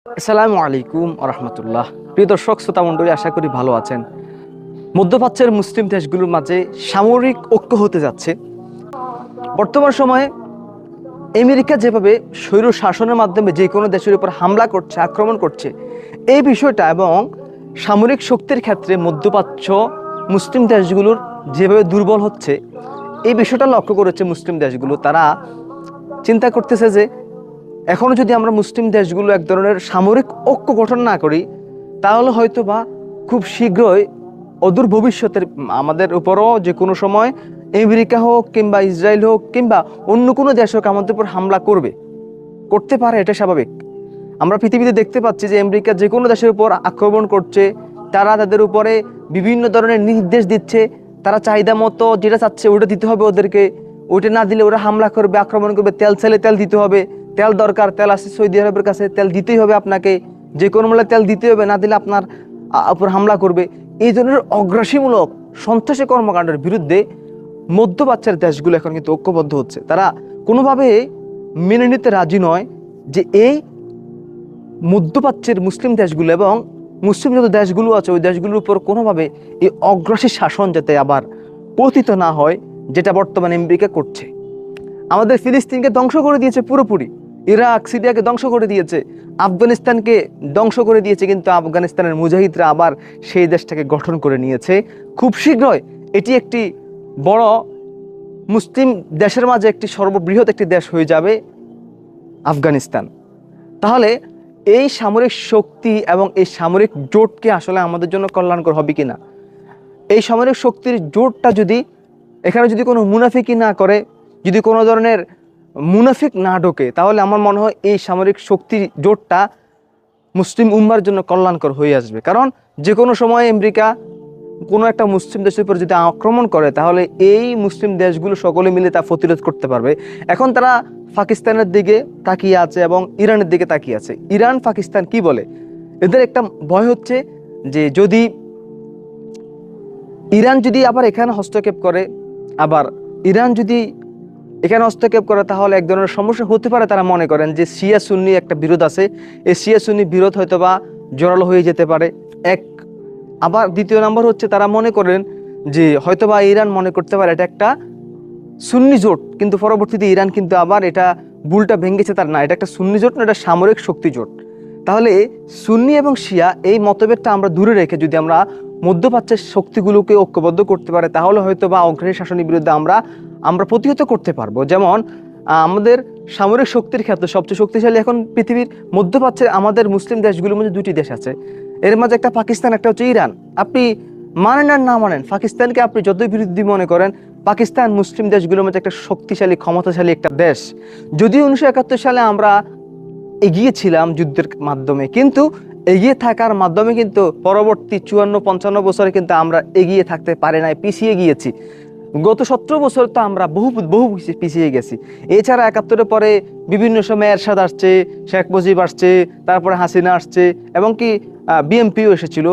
আসসালামু আলাইকুম রহমতুল্লাহ। প্রিয় দর্শক শ্রোতা মণ্ডলী, আশা করি ভালো আছেন। মধ্যপ্রাচ্যের মুসলিম দেশগুলোর মাঝে সামরিক ঐক্য হতে যাচ্ছে। বর্তমান সময়ে আমেরিকা যেভাবে স্বৈর শাসনের মাধ্যমে যে কোনো দেশের উপর হামলা করছে, আক্রমণ করছে, এই বিষয়টা এবং সামরিক শক্তির ক্ষেত্রে মধ্যপ্রাচ্য মুসলিম দেশগুলোর যেভাবে দুর্বল হচ্ছে, এই বিষয়টা লক্ষ্য করেছে মুসলিম দেশগুলো। তারা চিন্তা করতেছে যে এখনও যদি আমরা মুসলিম দেশগুলো এক ধরনের সামরিক ঐক্য গঠন না করি, তাহলে হয়তো বা খুব শীঘ্রই অদূর ভবিষ্যতের আমাদের উপরও যে কোনো সময় আমেরিকা হোক কিংবা ইসরায়েল হোক কিংবা অন্য কোনো দেশ হোক আমাদের উপর হামলা করতে পারে। এটা স্বাভাবিক। আমরা পৃথিবীতে দেখতে পাচ্ছি যে আমেরিকা যে কোনো দেশের উপর আক্রমণ করছে, তারা তাদের উপরে বিভিন্ন ধরনের নির্দেশ দিচ্ছে। তারা চাহিদা মতো যেটা চাচ্ছে ওটা দিতে হবে ওদেরকে, ওইটা না দিলে ওরা হামলা করবে, আক্রমণ করবে। তেল চাইলে তেল দিতে হবে, তেল দরকার, তেল আছে সৌদি আরবের কাছে, তেল দিতেই হবে আপনাকে, যে কোনো মূল্যে তেল দিতে হবে, না দিলে আপনার উপর হামলা করবে। এই ধরনের অগ্রাসীমূলক সন্ত্রাসী কর্মকাণ্ডের বিরুদ্ধে মধ্যপ্রাচ্যের দেশগুলো এখন কিন্তু ঐক্যবদ্ধ হচ্ছে। তারা কোনোভাবে মেনে নিতে রাজি নয় যে এই মধ্যপ্রাচ্যের মুসলিম দেশগুলো এবং মুসলিম যত দেশগুলো আছে ওই দেশগুলোর উপর কোনোভাবে এই অগ্রাসী শাসন যাতে আবার পতিত না হয়, যেটা বর্তমানে আমেরিকা করছে। আমাদের ফিলিস্তিনকে ধ্বংস করে দিয়েছে পুরোপুরি, ইরাক সিরিয়াকে ধ্বংস করে দিয়েছে, আফগানিস্তানকে ধ্বংস করে দিয়েছে, কিন্তু আফগানিস্তানের মুজাহিদরা আবার সেই দেশটাকে গঠন করে নিয়েছে। খুব শীঘ্রই এটি একটি বড় মুসলিম দেশের মাঝে একটি সর্ববৃহৎ একটি দেশ হয়ে যাবে আফগানিস্তান। তাহলে এই সামরিক শক্তি এবং এই সামরিক জোটকে আসলে আমাদের জন্য কল্যাণকর হবে কিনা? এই সামরিক শক্তির জোটটা যদি এখানে যদি কোনো মুনাফিকি না করে, যদি কোনো ধরনের মুনাফিক না ঢোকে, তাহলে আমার মনে হয় এই সামরিক শক্তির জোটটা মুসলিম উম্মার জন্য কল্যাণকর হয়ে আসবে। কারণ যে কোনো সময় আমেরিকা কোনো একটা মুসলিম দেশের উপর যদি আক্রমণ করে, তাহলে এই মুসলিম দেশগুলো সকলে মিলে তা প্রতিরোধ করতে পারবে। এখন তারা পাকিস্তানের দিকে তাকিয়ে আছে এবং ইরানের দিকে তাকিয়ে আছে। ইরান পাকিস্তান কি বলে, এদের একটা ভয় হচ্ছে যে যদি ইরান যদি আবার এখানে হস্তক্ষেপ করে, আবার ইরান যদি এখানে হস্তক্ষেপ করে, তাহলে এক ধরনের সমস্যা হতে পারে। তারা মনে করেন যে শিয়া সুন্নি একটা বিরোধ আছে, এই শিয়া সুন্নি বিরোধ হয়তো বা জোরালো হয়ে যেতে পারে এক। আবার দ্বিতীয় নম্বর হচ্ছে তারা মনে করেন যে হয়তোবা ইরান মনে করতে পারে এটা একটা সুন্নি জোট, কিন্তু পরবর্তীতে ইরান কিন্তু আবার এটা ভুলটা ভেঙেছে, তার না, এটা একটা সুন্নি জোট না, এটা সামরিক শক্তি জোট। তাহলে সুন্নি এবং শিয়া এই মতভেদটা আমরা দূরে রেখে যদি আমরা মধ্যপ্রাচ্যের শক্তিগুলোকে ঐক্যবদ্ধ করতে পারে, তাহলে হয়তো বা অগ্রহী শাসনের বিরুদ্ধে আমরা প্রতিহত করতে পারবো। যেমন আমাদের সামরিক শক্তির ক্ষেত্রে সবচেয়ে শক্তিশালী এখন পৃথিবীর মধ্যপ্রাচ্যের আমাদের মুসলিম দেশগুলোর মধ্যে দুটি দেশ আছে, এর মাঝে একটা পাকিস্তান, একটা হচ্ছে ইরান। আপনি মানেন আর না মানেন, পাকিস্তানকে আপনি যতই বিরোধী মনে করেন, পাকিস্তান মুসলিম দেশগুলোর মধ্যে একটা শক্তিশালী ক্ষমতাশালী একটা দেশ। যদিও 1971 সালে আমরা এগিয়েছিলাম যুদ্ধের মাধ্যমে, কিন্তু এগিয়ে থাকার মাধ্যমে কিন্তু পরবর্তী 54-55 বছরে কিন্তু আমরা এগিয়ে থাকতে পারি নাই, পিছিয়ে গিয়েছি। গত 17 বছর তো আমরা বহু বহু পিছিয়ে গেছি। এছাড়া 71-এর পরে বিভিন্ন সময় এরশাদ আসছে, শেখ মুজিব আসছে, তারপরে হাসিনা আসছে, এবং কি বিএনপিও এসেছিল,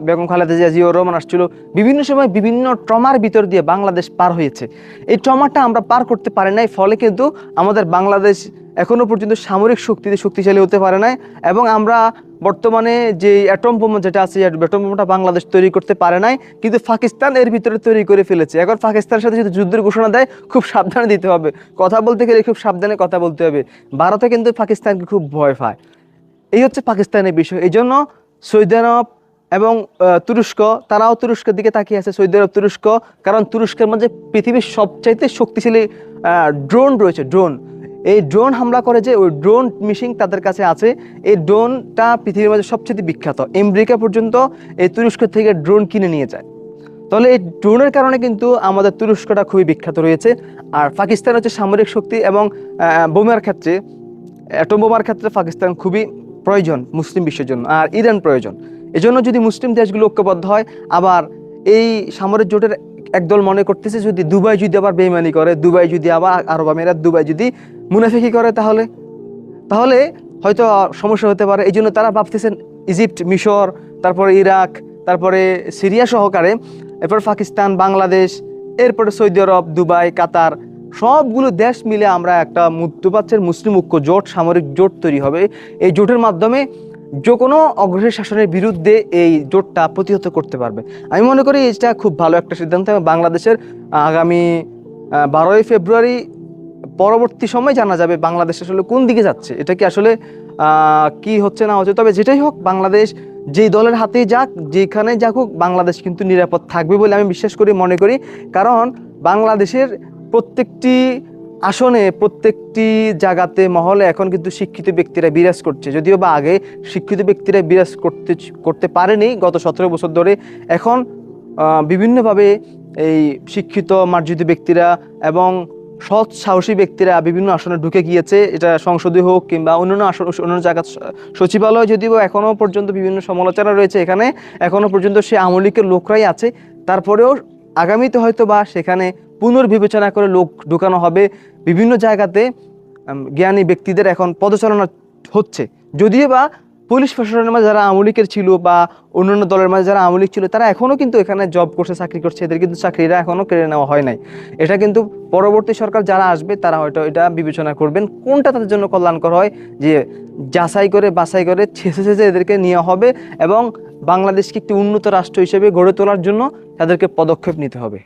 বেগম খালেদা জিয়া, জিয়াউর রহমান আসছিল। বিভিন্ন সময় বিভিন্ন ট্রমার ভিতর দিয়ে বাংলাদেশ পার হয়েছে। এই ট্রমাটা আমরা পার করতে পারি নাই, ফলে কিন্তু আমাদের বাংলাদেশ এখনো পর্যন্ত সামরিক শক্তিতে শক্তিশালী হতে পারে নাই। এবং আমরা বর্তমানে যে অ্যাটম বোমা যেটা আছে, অ্যাটম বোমাটা বাংলাদেশ তৈরি করতে পারে নাই, কিন্তু পাকিস্তান এর ভিতরে তৈরি করে ফেলেছে। এখন পাকিস্তানের সাথে যদি যুদ্ধের ঘোষণা দেয়, খুব সাবধানে দিতে হবে, কথা বলতে গেলে খুব সাবধানে কথা বলতে হবে। ভারতে কিন্তু পাকিস্তানকে খুব ভয় পায়। এই হচ্ছে পাকিস্তানের বিষয়। এই জন্য সৌদি আরব এবং তুরস্ক, তারাও তুরস্কের দিকে তাকিয়ে আছে, সৌদি আরব তুরস্ক। কারণ তুরস্কের মধ্যে পৃথিবীর সবচাইতে শক্তিশালী ড্রোন রয়েছে, ড্রোন। এই ড্রোন হামলা করে যে ওই ড্রোন মিশিং তাদের কাছে আছে, এই ড্রোনটা পৃথিবীর মধ্যে সবচেয়ে বিখ্যাত। আমেরিকা পর্যন্ত এই তুরস্ক থেকে ড্রোন কিনে নিয়ে যায়। তাহলে এই ড্রোনের কারণে কিন্তু আমাদের তুরস্কটা খুবই বিখ্যাত রয়েছে। আর পাকিস্তান হচ্ছে সামরিক শক্তি এবং বোমার ক্ষেত্রে, অ্যাটম বোমার ক্ষেত্রে পাকিস্তান খুবই প্রয়োজন মুসলিম বিশ্বের জন্য, আর ইরান প্রয়োজন। এজন্য যদি মুসলিম দেশগুলো ঐক্যবদ্ধ হয়, আবার এই সামরিক জোটের একদল মনে করতেছে যদি দুবাই যদি আবার বেইমানি করে, দুবাই যদি আবার আরব আমিরাত দুবাই যদি মুনাফিকি করে, তাহলে তাহলে হয়তো সমস্যা হতে পারে। এই জন্য তারা ভাবতেছেন ইজিপ্ট, মিশর, তারপরে ইরাক, তারপরে সিরিয়া সহকারে, এরপর পাকিস্তান, বাংলাদেশ, এরপরে সৌদি আরব, দুবাই, কাতার, সবগুলো দেশ মিলে আমরা একটা মধ্যপ্রাচ্যের মুসলিম ঐক্য জোট, সামরিক জোট তৈরি হবে। এই জোটের মাধ্যমে যে কোনো অগ্রসর শাসনের বিরুদ্ধে এই জোটটা প্রতিহত করতে পারবে। আমি মনে করি এটা খুব ভালো একটা সিদ্ধান্ত। বাংলাদেশের আগামী 12ই ফেব্রুয়ারি পরবর্তী সময় জানা যাবে বাংলাদেশ আসলে কোন দিকে যাচ্ছে, এটা কি আসলে কি হচ্ছে না হচ্ছে। তবে যেটাই হোক, বাংলাদেশ যেই দলের হাতেই যাক, যেখানে যাক হোক, বাংলাদেশ কিন্তু নিরাপদ থাকবে বলে আমি বিশ্বাস করি, মনে করি। কারণ বাংলাদেশের প্রত্যেকটি আসনে, প্রত্যেকটি জায়গাতে, মহলে এখন কিন্তু শিক্ষিত ব্যক্তিরা বিরাজ করছে। যদিও বা আগে শিক্ষিত ব্যক্তিরা বিরাজ করতে পারেনি গত 17 বছর ধরে। এখন বিভিন্নভাবে এই শিক্ষিত মার্জিত ব্যক্তিরা এবং সৎ সাহসী ব্যক্তিরা বিভিন্ন আসনে ঢুকে গিয়েছে। এটা সংসদে হোক কিংবা অন্যান্য আসন, অন্যান্য জায়গা, সচিবালয় যদিও এখনও পর্যন্ত বিভিন্ন সমালোচনা রয়েছে, এখানে এখনও পর্যন্ত সে আওয়ামী লীগের লোকরাই আছে। তারপরেও আগামীতে হয়তো বা সেখানে পুনর্বিবেচনা করে লোক ঢুকানো হবে। বিভিন্ন জায়গাতে জ্ঞানী ব্যক্তিদের এখন পদচারণা হচ্ছে। যদিও বা পুলিশ প্রশাসনের মাঝে যারা আওয়ামী লীগের ছিল বা অন্যান্য দলের মাঝে যারা আওয়ামী লীগ ছিল, তারা এখনও কিন্তু এখানে জব করছে, চাকরি করছে, এদের কিন্তু চাকরিরা এখনও কেড়ে নেওয়া হয় নাই। এটা কিন্তু পরবর্তী সরকার যারা আসবে তারা হয়তো এটা বিবেচনা করবেন কোনটা তাদের জন্য কল্যাণকর হয়, যে যাচাই করে বাছাই করে ছেঁচে ছেঁচে এদেরকে নেওয়া হবে এবং বাংলাদেশকে একটি উন্নত রাষ্ট্র হিসেবে গড়ে তোলার জন্য তাদেরকে পদক্ষেপ নিতে হবে।